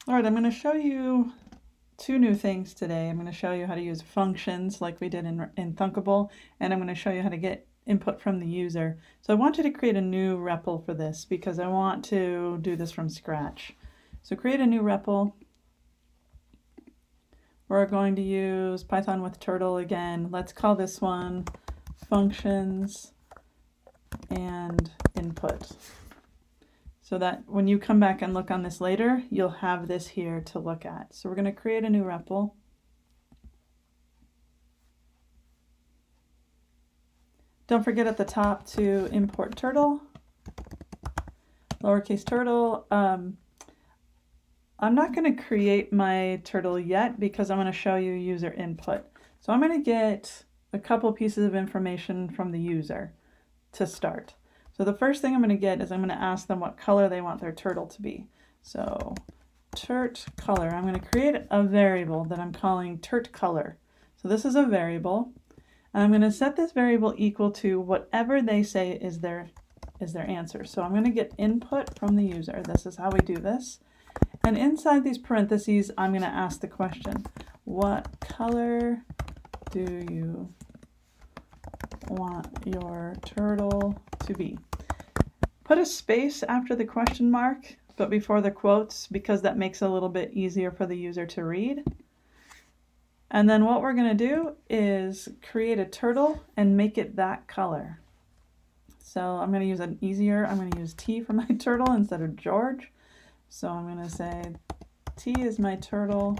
All right, I'm going to show you two new things today. I'm going to show you how to use functions like we did in Thunkable, and I'm going to show you how to get input from the user. So I want you to create a new REPL for this because I want to do this from scratch. So create a new REPL. We're going to use Python with Turtle again. Let's call this one functions and input, so that when you come back and look on this later, you'll have this here to look at. So we're going to create a new REPL. Don't forget at the top to import turtle, lowercase turtle. I'm not going to create my turtle yet because I'm going to show you user input. So I'm going to get a couple pieces of information from the user to start. So the first thing I'm going to get is I'm going to ask them what color they want their turtle to be. So turt color, I'm going to create a variable that I'm calling turt color. So this is a variable, and I'm going to set this variable equal to whatever they say is their answer. So I'm going to get input from the user. This is how we do this. And inside these parentheses, I'm going to ask the question, what color do you want your turtle to be? Put a space after the question mark, but before the quotes, because that makes it a little bit easier for the user to read. And then what we're going to do is create a turtle and make it that color. So I'm going to use an easier, I'm going to use T for my turtle instead of George. So I'm going to say T is my turtle.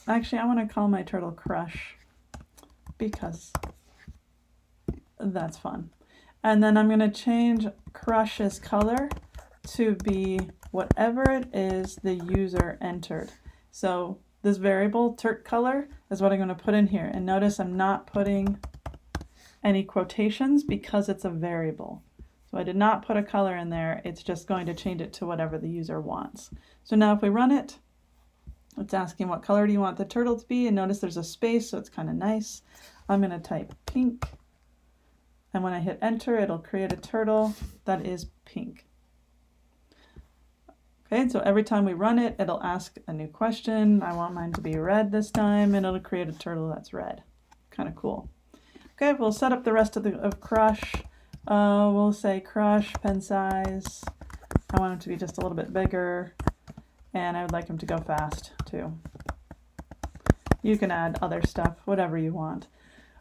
Actually, I want to call my turtle Crush because that's fun. And then I'm going to change Crush's color to be whatever it is the user entered. So this variable, turt color, is what I'm going to put in here. And notice I'm not putting any quotations because it's a variable. So I did not put a color in there. It's just going to change it to whatever the user wants. So now if we run it, it's asking what color do you want the turtle to be, and notice there's a space, so it's kind of nice. I'm going to type pink, and when I hit enter, it'll create a turtle that is pink. Okay, so every time we run it, it'll ask a new question. I want mine to be red this time, and it'll create a turtle that's red. Kind of cool. Okay, we'll set up the rest of Crush. We'll say Crush, pen size. I want him to be just a little bit bigger, and I would like him to go fast too. You can add other stuff, whatever you want.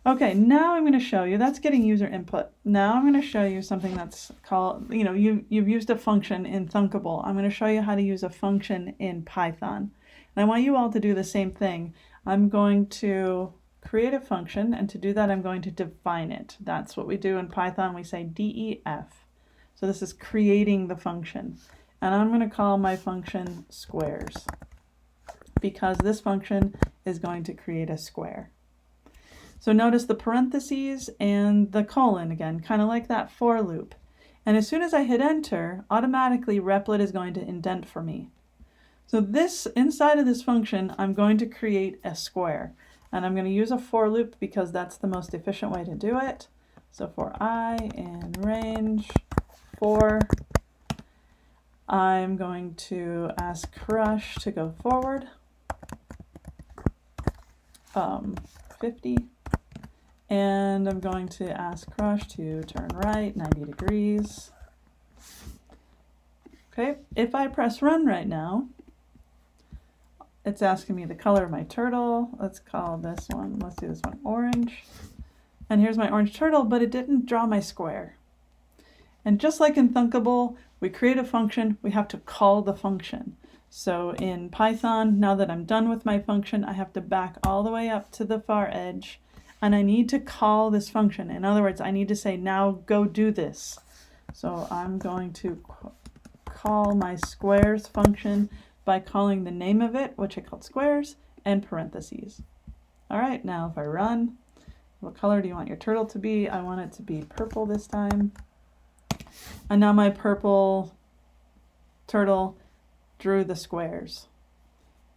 Okay, now I'm going to show you, that's getting user input. Now I'm going to show you something that's called, you've used a function in Thunkable. I'm going to show you how to use a function in Python. And I want you all to do the same thing. I'm going to create a function, and to do that I'm going to define it. That's what we do in Python. We say def. So this is creating the function. And I'm going to call my function squares because this function is going to create a square. So notice the parentheses and the colon again, kind of like that for loop. And as soon as I hit enter, automatically Replit is going to indent for me. So this, inside of this function, I'm going to create a square. And I'm going to use a for loop because that's the most efficient way to do it. So for I in range 4, I'm going to ask Crush to go forward 50. And I'm going to ask Crush to turn right 90 degrees. Okay, if I press run right now, it's asking me the color of my turtle. Let's call this one, let's do this one orange. And here's my orange turtle, but it didn't draw my square. And just like in Thunkable, we create a function, we have to call the function. So in Python, now that I'm done with my function, I have to back all the way up to the far edge, and I need to call this function. In other words, I need to say, now go do this. So I'm going to call my squares function by calling the name of it, which I called squares, and parentheses. All right, now if I run, what color do you want your turtle to be? I want it to be purple this time. And now my purple turtle drew the squares.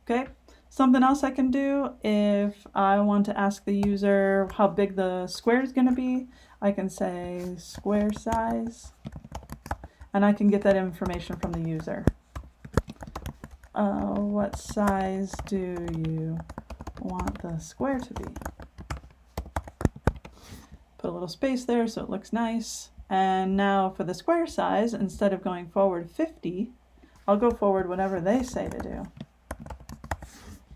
Okay, something else I can do if I want to ask the user how big the square is going to be, I can say square size, and I can get that information from the user. What size do you want the square to be? Put a little space there so it looks nice. And now for the square size, instead of going forward 50, I'll go forward whatever they say to do.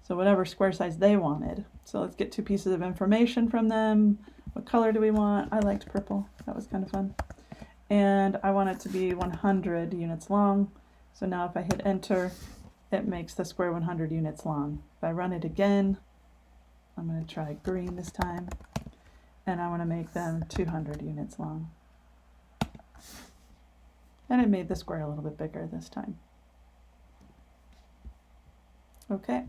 So whatever square size they wanted. So let's get 2 pieces of information from them. What color do we want? I liked purple. That was kind of fun. And I want it to be 100 units long. So now if I hit enter, it makes the square 100 units long. If I run it again, I'm going to try green this time. And I want to make them 200 units long. And it made the square a little bit bigger this time. Okay.